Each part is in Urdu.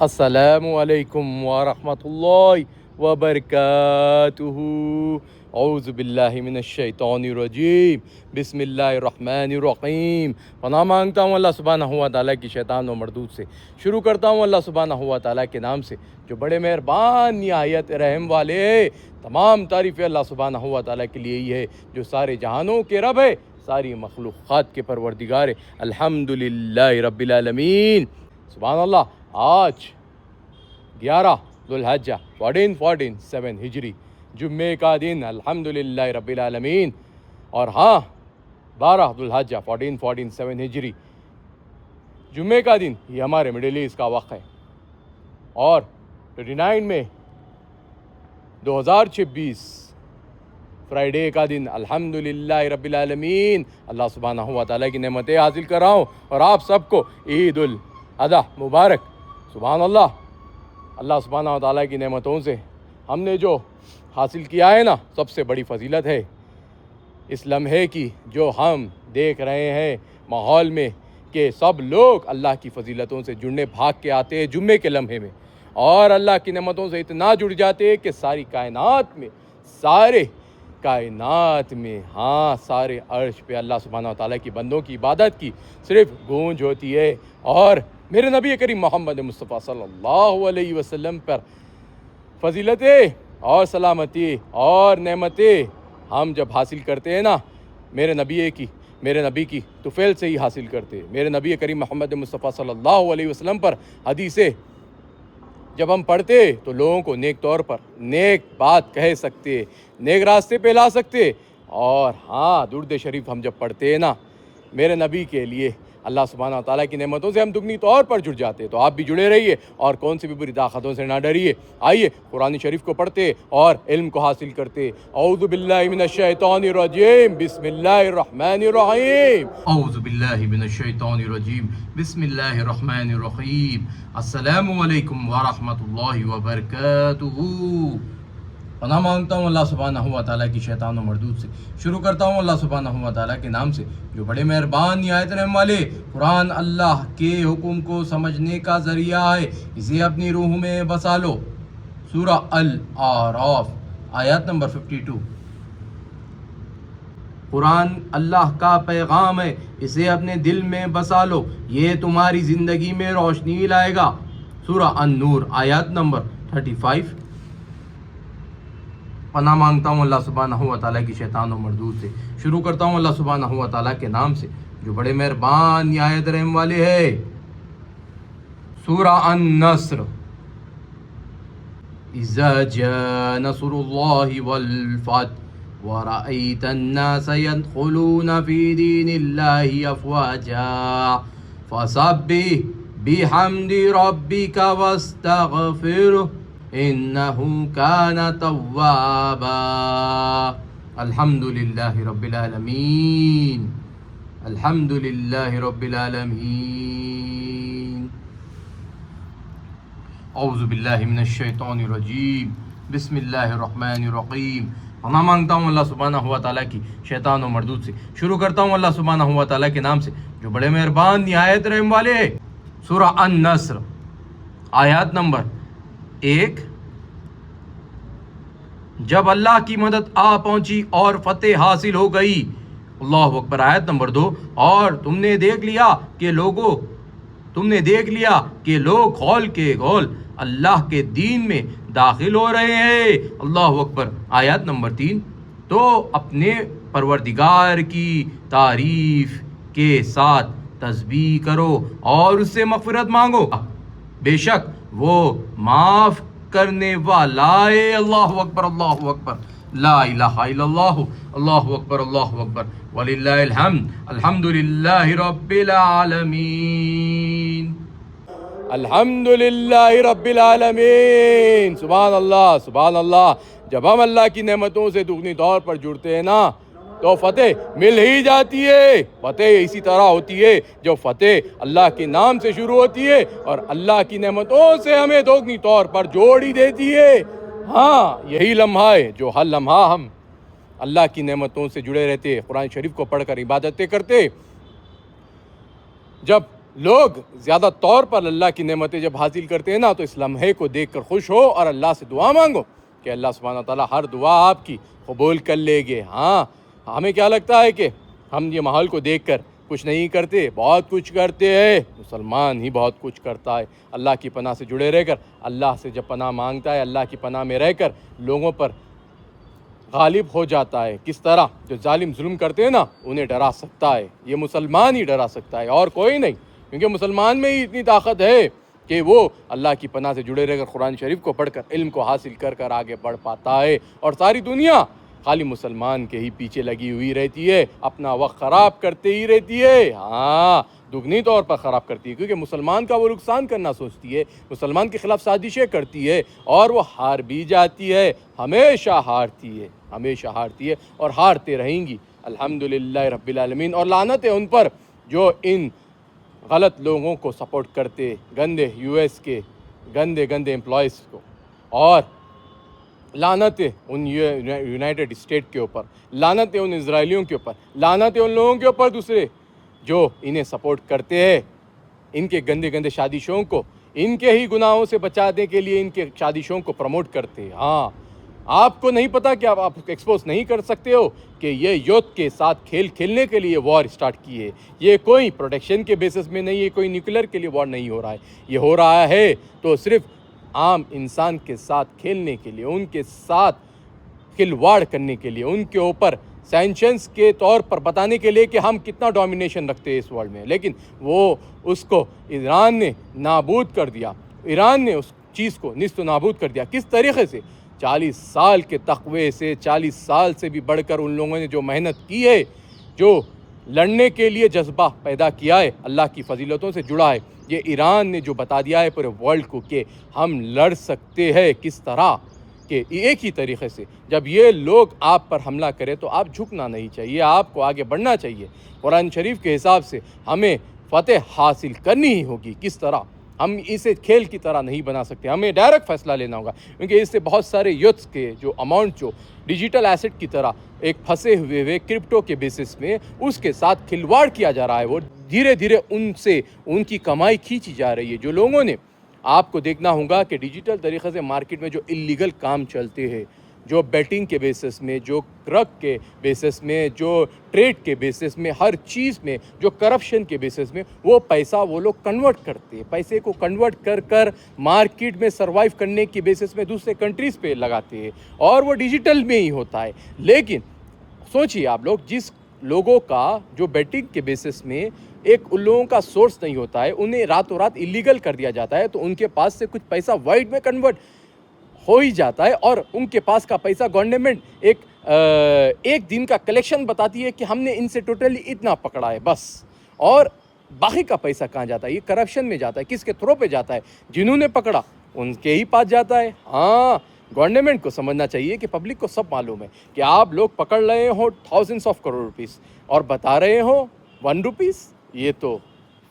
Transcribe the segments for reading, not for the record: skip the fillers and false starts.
السلام علیکم ورحمۃ اللہ وبرکاتہ۔ اعوذ باللہ من الشیطان الرجیم، بسم اللہ الرحمن الرحیم۔ پناہ مانگتا ہوں اللہ سبحانہ و تعالیٰ کی شیطان و مردود سے۔ شروع کرتا ہوں اللہ سبحانہ و تعالیٰ کے نام سے جو بڑے مہربان نہایت رحم والے ہے۔ تمام تعریفیں اللہ سبحانہ و تعالیٰ کے لیے ہی ہے جو سارے جہانوں کے رب ہے، ساری مخلوقات کے پروردگار ہے۔ الحمدللہ رب العالمین۔ سبحان اللہ۔ آج 11 ذوالحجہ 1447 ہجری جمعے کا دن الحمدللہ رب العالمین، اور 12 ذوالحجہ 1447 ہجری جمعے کا دن یہ ہمارے مڈل ایسٹ کا وقت ہے، اور 29 میں 2026 فرائیڈے کا دن الحمدللہ رب العالمین اللہ سبحانہ و تعالیٰ کی نعمتیں حاصل کر رہا ہوں، اور آپ سب کو عید الاضحیٰ مبارک۔ سبحان اللہ۔ اللہ سبحانہ و تعالیٰ کی نعمتوں سے ہم نے جو حاصل کیا ہے نا، سب سے بڑی فضیلت ہے اس لمحے کی جو ہم دیکھ رہے ہیں ماحول میں، کہ سب لوگ اللہ کی فضیلتوں سے جڑنے بھاگ کے آتے ہیں جمعے کے لمحے میں، اور اللہ کی نعمتوں سے اتنا جڑ جاتے ہیں کہ ساری کائنات میں، سارے سارے عرش پہ اللہ سبحانہ و تعالیٰ کی بندوں کی عبادت کی صرف گونج ہوتی ہے، اور میرے نبی کریم محمد مصطفیٰ صلی اللہ علیہ وسلم پر فضیلتیں اور سلامتی اور نعمتیں ہم جب حاصل کرتے ہیں نا، میرے نبی کی طفیل سے ہی حاصل کرتے ہیں۔ میرے نبی کریم محمد مصطفیٰ صلی اللہ علیہ وسلم پر حدیثیں جب ہم پڑھتے تو لوگوں کو نیک طور پر نیک بات کہہ سکتے، نیک راستے پہ لا سکتے، اور درود شریف ہم جب پڑھتے ہیں نا میرے نبی کے لیے، اللہ سبحانہ و تعالیٰ کی نعمتوں سے ہم دگنی طور پر جڑ جاتے۔ تو آپ بھی جڑے رہیے اور کون سی بھی بری طاقتوں سے نہ ڈریے۔ آئیے قرآن شریف کو پڑھتے اور علم کو حاصل کرتے۔ اعوذ باللہ من الشیطان الرجیم، بسم اللہ الرحمن الرحیم۔ اعوذ باللہ من الشیطان الرجیم، بسم اللہ الرحمن الرحیم۔ السلام علیکم ورحمۃ اللہ وبرکاتہ۔ پناہ مانگتا ہوں اللہ سبحانہ و تعالیٰ کی شیطان و مردود سے۔ شروع کرتا ہوں اللہ سبحانہ و تعالیٰ کے نام سے جو بڑے مہربان نہایت رحم والے۔ قرآن اللہ کے حکم کو سمجھنے کا ذریعہ ہے، اسے اپنی روح میں بسا لو۔ سورہ الاعراف آیات نمبر 52۔ قرآن اللہ کا پیغام ہے، اسے اپنے دل میں بسا لو، یہ تمہاری زندگی میں روشنی لائے گا۔ سورہ النور آیات نمبر 35۔ پناہ مانگتا ہوں اللہ سبحانہ و تعالیٰ کی شیطان و مردود سے۔ شروع کرتا ہوں اللہ سبحانہ و تعالیٰ کے نام سے جو بڑے مہربان نہایت رحم والے ہے۔ سورہ النصر۔ اذا جاء نصر اللہ والفتح ورأیت الناس يدخلون فی دین اللہ افواجا فسبح بحمد ربک واستغفرہ انہو کان توابا۔ الحمدللہ رب العالمین، الحمدللہ رب العالمین۔ اعوذ باللہ من الشیطان الرجیم، بسم اللہ الرحمن الرحیم۔ پناہ مانگتا ہوں اللہ سبحانہ و تعالیٰ کی شیطان و مردود سے۔ شروع کرتا ہوں اللہ سبحانہ و تعالیٰ کے نام سے جو بڑے مہربان نہایت رحم والے ہے۔ سورہ النصر آیات نمبر 1۔ جب اللہ کی مدد آ پہنچی اور فتح حاصل ہو گئی۔ اللہ اکبر۔ آیت نمبر 2۔ اور تم نے دیکھ لیا کہ لوگ غول کے غول اللہ کے دین میں داخل ہو رہے ہیں۔ اللہ اکبر۔ آیت نمبر 3۔ تو اپنے پروردگار کی تعریف کے ساتھ تسبیح کرو اور اس سے مغفرت مانگو، بے شک وہ معاف کرنے والا ہے۔ اللہ اکبر، اللہ اکبر، لا الہ الا اللہ، اللہ اکبر، اللہ اکبر، وللہ الحمد، الحمدللہ رب العالمین، الحمدللہ رب العالمین۔ سبحان اللہ، سبحان اللہ۔ جب ہم اللہ کی نعمتوں سے دگنی طور پر جڑتے ہیں نا تو فتح مل ہی جاتی ہے۔ فتح اسی طرح ہوتی ہے جو فتح اللہ کے نام سے شروع ہوتی ہے اور اللہ کی نعمتوں سے ہمیں دگنی طور پر جوڑ ہی دیتی ہے۔ یہی لمحہ ہے جو ہر لمحہ ہم اللہ کی نعمتوں سے جڑے رہتے، قرآن شریف کو پڑھ کر عبادتیں کرتے۔ جب لوگ زیادہ طور پر اللہ کی نعمتیں جب حاصل کرتے ہیں نا تو اس لمحے کو دیکھ کر خوش ہو اور اللہ سے دعا مانگو کہ اللہ سبحانہ تعالیٰ ہر دعا آپ کی قبول کر لے گے۔ ہاں، ہمیں کیا لگتا ہے کہ ہم یہ ماحول کو دیکھ کر کچھ نہیں کرتے، بہت کچھ کرتے ہیں۔ مسلمان ہی بہت کچھ کرتا ہے۔ اللہ کی پناہ سے جڑے رہ کر، اللہ سے جب پناہ مانگتا ہے، اللہ کی پناہ میں رہ کر لوگوں پر غالب ہو جاتا ہے۔ کس طرح جو ظالم ظلم کرتے ہیں نا انہیں ڈرا سکتا ہے، یہ مسلمان ہی ڈرا سکتا ہے اور کوئی نہیں، کیونکہ مسلمان میں ہی اتنی طاقت ہے کہ وہ اللہ کی پناہ سے جڑے رہ کر قرآن شریف کو پڑھ کر علم کو حاصل کر کر آگے بڑھ پاتا ہے، اور ساری دنیا خالی مسلمان کے ہی پیچھے لگی ہوئی رہتی ہے، اپنا وقت خراب کرتے ہی رہتی ہے۔ ہاں، دگنی طور پر خراب کرتی ہے، کیونکہ مسلمان کا وہ نقصان کرنا سوچتی ہے، مسلمان کے خلاف سازشیں کرتی ہے اور وہ ہار بھی جاتی ہے، ہمیشہ ہارتی ہے، ہمیشہ ہارتی ہے اور ہارتے رہیں گی الحمدللہ رب العالمین۔ اور لعنت ہے ان پر جو ان غلط لوگوں کو سپورٹ کرتے، گندے یو ایس کے گندے امپلائیز کو، اور لعنت ہے ان یونائٹڈ اسٹیٹ کے اوپر، لعنت ہے ان اسرائیلیوں کے اوپر، لعنت ہے ان لوگوں کے اوپر دوسرے جو انہیں سپورٹ کرتے ہیں، ان کے گندے شادی شوؤں کو ان کے ہی گناہوں سے بچانے کے لیے ان کے شادی شوؤں کو پروموٹ کرتے ہیں۔ ہاں، آپ کو نہیں پتا کہ آپ ایکسپوز نہیں کر سکتے ہو کہ یہ یوتھ کے ساتھ کھیل کھیلنے کے لیے وار سٹارٹ کی ہے۔ یہ کوئی پروٹیکشن کے بیسس میں نہیں ہے، کوئی نیوکلیر کے لیے وار نہیں ہو رہا ہے، یہ ہو رہا ہے تو صرف عام انسان کے ساتھ کھیلنے کے لیے، ان کے ساتھ کھلواڑ کرنے کے لیے، ان کے اوپر سینکشنز کے طور پر بتانے کے لیے کہ ہم کتنا ڈومینیشن رکھتے ہیں اس ورلڈ میں۔ لیکن وہ اس کو ایران نے نابود کر دیا، ایران نے اس چیز کو نیست و نابود کر دیا۔ کس طریقے سے؟ 40 سال کے تقوی سے، 40 سال سے بھی بڑھ کر ان لوگوں نے جو محنت کی ہے، جو لڑنے کے لیے جذبہ پیدا کیا ہے، اللہ کی فضیلتوں سے جڑا ہے، یہ ایران نے جو بتا دیا ہے پورے ورلڈ کو کہ ہم لڑ سکتے ہیں کس طرح، کہ ایک ہی طریقے سے جب یہ لوگ آپ پر حملہ کرے تو آپ جھکنا نہیں چاہیے، آپ کو آگے بڑھنا چاہیے۔ قرآن شریف کے حساب سے ہمیں فتح حاصل کرنی ہی ہوگی۔ کس طرح؟ ہم اسے کھیل کی طرح نہیں بنا سکتے، ہمیں ڈائریکٹ فیصلہ لینا ہوگا، کیونکہ اس سے بہت سارے یوتھس کے جو اماؤنٹ جو ڈیجیٹل ایسٹ کی طرح ایک پھنسے ہوئے کرپٹو کے بیسس میں اس کے ساتھ کھلواڑ کیا جا رہا ہے، وہ دھیرے دھیرے ان سے ان کی کمائی کھینچی جا رہی ہے۔ جو لوگوں نے، آپ کو دیکھنا ہوگا کہ ڈیجیٹل طریقے سے مارکیٹ میں جو اللیگل کام چلتے ہیں، جو بیٹنگ کے بیسس میں، جو ڈرگ کے بیسس میں، جو ٹریڈ کے بیسس میں، ہر چیز میں جو کرپشن کے بیسس میں، وہ پیسہ وہ لوگ کنورٹ کرتے ہیں، پیسے کو کنورٹ کر کر مارکیٹ میں سروائیو کرنے کی بیسس میں دوسرے کنٹریز پہ لگاتے ہیں، اور وہ ڈیجیٹل میں ہی ہوتا ہے۔ لیکن سوچئے آپ لوگ، جس لوگوں کا جو بیٹنگ کے بیسس میں ایک ان لوگوں کا سورس نہیں ہوتا ہے، انہیں راتوں رات اللیگل کر دیا جاتا ہے، تو ان کے پاس سے کچھ پیسہ وائٹ میں کنورٹ ہو ہی جاتا ہے، اور ان کے پاس کا پیسہ گورنمنٹ ایک دن کا کلیکشن بتاتی ہے کہ ہم نے ان سے ٹوٹلی اتنا پکڑا ہے بس، اور باقی کا پیسہ کہاں جاتا ہے؟ یہ کرپشن میں جاتا ہے۔ کس کے تھرو پہ جاتا ہے؟ جنہوں نے پکڑا ان کے ہی پاس جاتا ہے۔ ہاں، گورنمنٹ کو سمجھنا چاہیے کہ پبلک کو سب معلوم ہے کہ آپ لوگ پکڑ رہے ہو تھاؤزنڈس آف کروڑ روپیز اور بتا رہے ہو 1 روپیز، یہ تو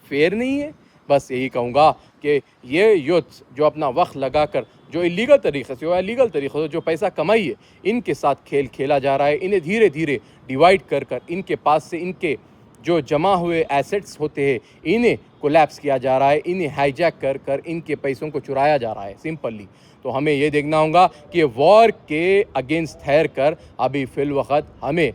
فیئر نہیں ہے۔ بس یہی کہوں گا کہ یہ یوتھ جو اپنا وقت لگا کر جو اللیگل طریقے سے یا لیگل طریقے سے جو پیسہ کمائی ہے، ان کے ساتھ کھیل کھیلا جا رہا ہے، انہیں دھیرے دھیرے ڈیوائیڈ کر کر ان کے پاس سے ان کے جو جمع ہوئے ایسٹس ہوتے ہیں انہیں کولیپس کیا جا رہا ہے، انہیں ہائی جیک کر کر ان کے پیسوں کو چرایا جا رہا ہے سمپلی۔ تو ہمیں یہ دیکھنا ہوگا کہ وار کے اگینسٹ ٹھہر کر ابھی فی الوقت ہمیں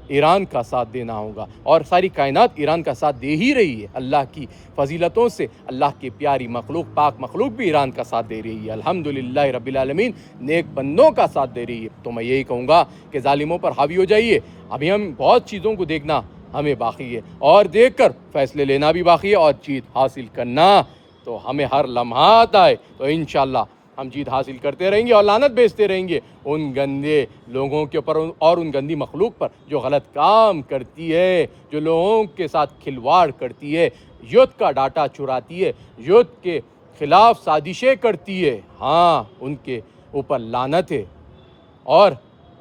ایران کا ساتھ دینا ہوگا، اور ساری کائنات ایران کا ساتھ دے ہی رہی ہے۔ اللہ کی فضیلتوں سے اللہ کی پیاری مخلوق، پاک مخلوق بھی ایران کا ساتھ دے رہی ہے، الحمدللہ رب العالمین، نیک بندوں کا ساتھ دے رہی ہے۔ تو میں یہی کہوں گا کہ ظالموں پر حاوی ہو جائیے۔ ابھی ہم بہت چیزوں کو دیکھنا ہمیں باقی ہے، اور دیکھ کر فیصلے لینا بھی باقی ہے، اور جیت حاصل کرنا تو ہمیں ہر لمحہ آتا ہے۔ تو انشاءاللہ ہم جیت حاصل کرتے رہیں گے اور لعنت بیچتے رہیں گے ان گندے لوگوں کے اوپر اور ان گندی مخلوق پر جو غلط کام کرتی ہے، جو لوگوں کے ساتھ کھلواڑ کرتی ہے، یوتھ کا ڈاٹا چراتی ہے، یوتھ کے خلاف سازشیں کرتی ہے۔ ہاں، ان کے اوپر لعنت ہے، اور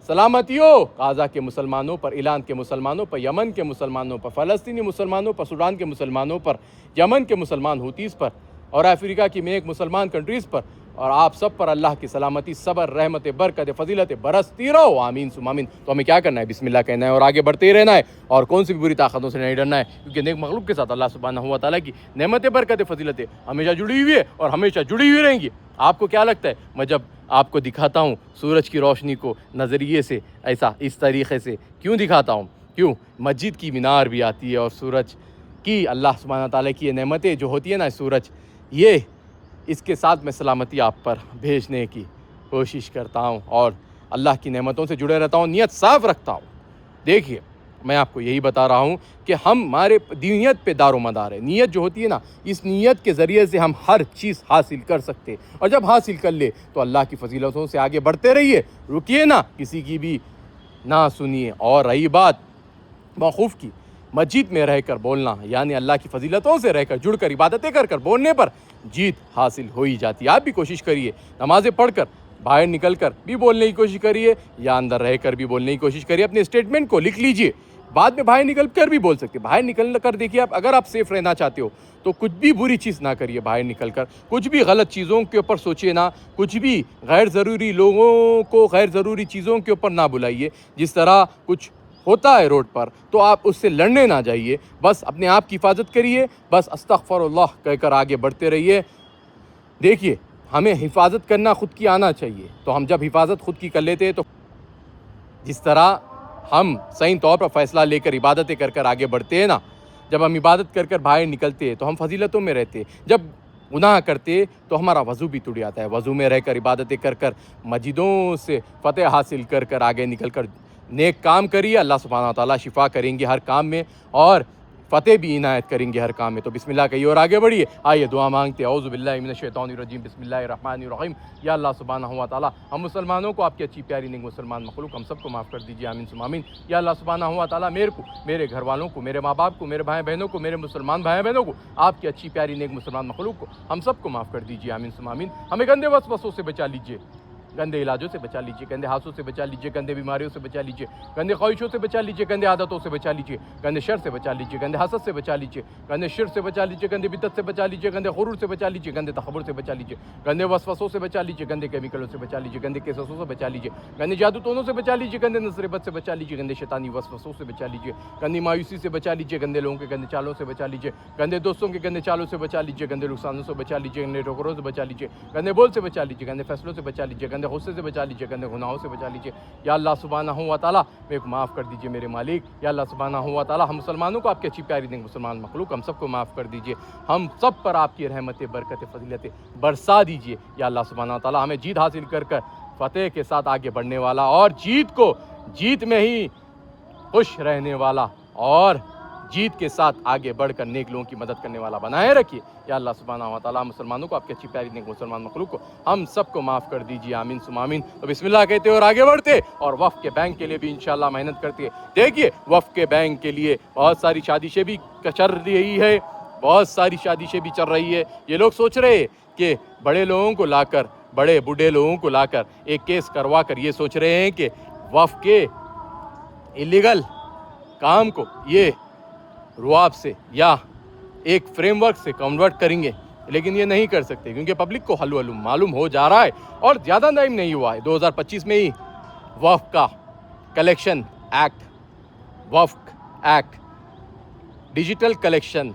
سلامتی ہو غزہ کے مسلمانوں پر، ایران کے مسلمانوں پر، یمن کے مسلمانوں پر، فلسطینی مسلمانوں پر، سوڈان کے مسلمانوں پر، یمن کے مسلمان ہوتیز پر، اور افریقہ کی نیک مسلمان کنٹریز پر، اور آپ سب پر اللہ کی سلامتی، صبر، رحمت، برکت، فضیلت برستی رہو، آمین ثم آمین۔ تو ہمیں کیا کرنا ہے؟ بسم اللہ کہنا ہے اور آگے بڑھتے ہی رہنا ہے، اور کون سی بھی بری طاقتوں سے نہیں ڈرنا ہے، کیونکہ نیک مخلوق کے ساتھ اللہ سبحانہ و تعالیٰ کی نعمت، برکت، فضیلتیں ہمیشہ جڑی ہوئی ہے اور ہمیشہ جڑی ہوئی رہیں گی۔ آپ کو کیا لگتا ہے میں جب آپ کو دکھاتا ہوں سورج کی روشنی کو نظریے سے، ایسا اس طریقے سے کیوں دکھاتا ہوں؟ کیوں؟ مسجد کی مینار بھی آتی ہے اور سورج کی، اللہ سبحانہ تعالیٰ کی یہ نعمتیں جو ہوتی ہے نا، سورج، یہ اس کے ساتھ میں سلامتی آپ پر بھیجنے کی کوشش کرتا ہوں اور اللہ کی نعمتوں سے جڑے رہتا ہوں، نیت صاف رکھتا ہوں۔ دیکھیے میں آپ کو یہی بتا رہا ہوں کہ ہمارے نیت پہ دار و مدار ہے۔ نیت جو ہوتی ہے نا، اس نیت کے ذریعے سے ہم ہر چیز حاصل کر سکتے، اور جب حاصل کر لے تو اللہ کی فضیلتوں سے آگے بڑھتے رہیے، رکیے نا، کسی کی بھی نہ سنیے۔ اور رہی بات موقوف کی، مسجد میں رہ کر بولنا، یعنی اللہ کی فضیلتوں سے رہ کر جڑ کر عبادتیں کر کر بولنے پر جیت حاصل ہو ہی جاتی ہے۔ آپ بھی کوشش کریے، نمازیں پڑھ کر باہر نکل کر بھی بولنے کی کوشش کریے، یا اندر رہ کر بھی بولنے کی کوشش کریے۔ اپنے اسٹیٹمنٹ کو لکھ لیجئے، بعد میں باہر نکل کر بھی بول سکتے، باہر نکل کر دیکھیے آپ، اگر آپ سیف رہنا چاہتے ہو تو کچھ بھی بری چیز نہ کریے، باہر نکل کر کچھ بھی غلط چیزوں کے اوپر سوچیے نہ، کچھ بھی غیر ضروری لوگوں کو غیر ضروری چیزوں کے اوپر نہ بلائیے۔ جس طرح کچھ ہوتا ہے روڈ پر تو آپ اس سے لڑنے نہ جائیے، بس اپنے آپ کی حفاظت کریے، بس استغفر اللہ کہہ کر آگے بڑھتے رہیے۔ دیکھیے ہمیں حفاظت کرنا خود کی آنا چاہیے، تو ہم جب حفاظت خود کی کر لیتے ہیں تو جس طرح ہم صحیح طور پر فیصلہ لے کر عبادتیں کر کر آگے بڑھتے ہیں نا، جب ہم عبادت کر کر باہر نکلتے ہیں تو ہم فضیلتوں میں رہتے ہیں، جب گناہ کرتے تو ہمارا وضو بھی ٹوٹ جاتا ہے، وضو میں رہ کر عبادتیں کر کر مسجدوں سے فتح حاصل کر کر آگے نکل کر نیک کام کریے، اللہ سبحانہ و تعالیٰ شفا کریں گے ہر کام میں اور فتح بھی عنایت کریں گے ہر کام میں۔ تو بسم اللہ کہیے اور آگے بڑھیے، آئیے دعا مانگتے ہیں۔ اعوذ باللہ من الشیطان الرجیم، بسم اللہ الرحمن الرحیم۔ یا اللہ سبحانہ و تعالیٰ ہم مسلمانوں کو، آپ کی اچھی پیاری نیک مسلمان مخلوق ہم سب کو معاف کر دیجیے، آمین ثم آمین۔ یا اللہ سبحانہ و تعالیٰ میرے کو، میرے گھر والوں کو، میرے ماں باپ کو، میرے بھائی بہنوں کو، میرے مسلمان بھائی بہنوں کو، آپ کی اچھی پیاری نیک مسلمان مخلوق کو ہم سب کو معاف کر دیجیے، آمین ثم آمین۔ ہمیں گندے وسوسوں سے بچا لیجیے، گندے علاجوں سے بچا لیجیے، گندے ہاتھوں سے بچا لیجیے، گندے بیماریوں سے بچا لیجیے، گندے خواہشوں سے بچا لیجیے، گندے عادتوں سے بچا لیجیے، گندے شر سے بچا لیجیے، گندے حسد سے بچا لیجیے، گندے شرک سے بچا لیجیے، گندے بدعت سے بچا لیجیے، گندے غرور سے بچا لیجیے، گندے تکبر سے بچا لیجیے، گندے وسوسوں سے بچا لیجیے، گندے کیمیکلوں سے بچا لیجیے، گندے قصصوں سے بچا لیجیے، گندے جادو ٹونوں سے بچا لیجیے، گندے نظر بد سے بچا لیجیے، گندے شیطانی وسوسوں سے بچا لیجیے، گندی مایوسی سے بچا لیجیے، گندے لوگوں کے گندے چالوں سے بچا لیجیے، گندے دوستوں کے گندے چالوں سے بچا لیجیے، گندے نقصانوں سے بچا لیجیے، گندے ٹھوکروں سے بچا لیجیے، گندے بول سے بچا لیجیے، گندے فیصلوں سے بچا لیجیے، گندے غصے سے بچا لیجیے، گندے گناہوں سے بچا لیجیے۔ یا اللہ سبحانہ و تعالیٰ میرے کو معاف کر دیجیے میرے مالک۔ یا اللہ سبحانہ و تعالیٰ ہم مسلمانوں کو، آپ کی اچھی پیاری نیک مسلمان مخلوق ہم سب کو معاف کر دیجیے، ہم سب پر آپ کی رحمتیں، برکتیں، فضیلتیں برسا دیجیے۔ یا اللہ سبحانہ و تعالیٰ ہمیں جیت حاصل کر کر فتح کے ساتھ آگے بڑھنے والا، اور جیت میں ہی خوش رہنے والا، اور جیت کے ساتھ آگے بڑھ کر نیک لوگوں کی مدد کرنے والا بنائے رکھیے۔ یا اللہ سبحانہ و تعالیٰ مسلمانوں کو، آپ کی اچھی پیاری نیک مسلمان مخلوق کو ہم سب کو معاف کر دیجیے، آمین ثم آمین۔ تو بسم اللہ کہتے اور آگے بڑھتے، اور وقف کے بینک کے لیے بھی انشاءاللہ محنت کرتے ہیں۔ دیکھیے وقف کے بینک کے لیے بہت ساری سازشیں بھی چل رہی ہے، بہت ساری سازشیں بھی چل رہی ہے۔ یہ لوگ سوچ رہے ہیں کہ بڑے لوگوں کو لا کر، بڑے بوڑھے لوگوں کو لا کر ایک کیس کروا کر یہ سوچ رہے ہیں کہ وقف کے ایلیگل کام کو یہ رواب سے یا ایک فریم ورک سے کنورٹ کریں گے، لیکن یہ نہیں کر سکتے کیونکہ پبلک کو حلو معلوم ہو جا رہا ہے، اور زیادہ ٹائم نہیں ہوا ہے، 2025 میں ہی وقف کا کلیکشن ایکٹ، وقف act, digital collection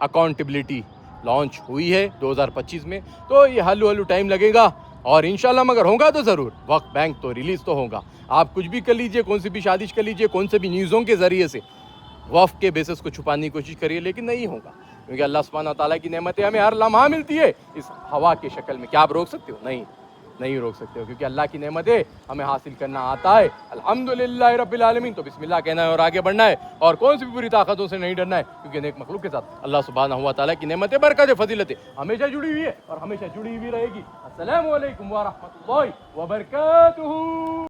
accountability launch ہوئی ہے 2025 میں، تو یہ ہلو ٹائم لگے گا، اور انشاءاللہ مگر ہوگا تو ضرور، وقف بینک تو ریلیز تو ہوگا۔ آپ کچھ بھی کر لیجئے، کون سی بھی سازش کر لیجئے، کون سے بھی نیوزوں کے ذریعے سے وقف کے بیسس کو چھپانے کی کوشش کریے، لیکن نہیں ہوگا، کیونکہ اللہ سبحانہ تعالیٰ کی نعمتیں ہمیں ہر لمحہ ملتی ہے اس ہوا کے شکل میں۔ کیا آپ روک سکتے ہو؟ نہیں روک سکتے ہو، کیونکہ اللہ کی نعمتیں ہمیں حاصل کرنا آتا ہے، الحمدللہ رب العالمین۔ تو بسم اللہ کہنا ہے اور آگے بڑھنا ہے، اور کون سی بھی بری طاقتوں سے نہیں ڈرنا ہے، کیونکہ نیک مخلوق کے ساتھ اللہ سبحانہ و تعالیٰ کی نعمتیں، برکتیں، فضیلتیں ہمیشہ جڑی ہوئی ہے اور ہمیشہ جڑی ہوئی رہے گی۔ السلام علیکم ورحمۃ اللہ وبرکاتہ۔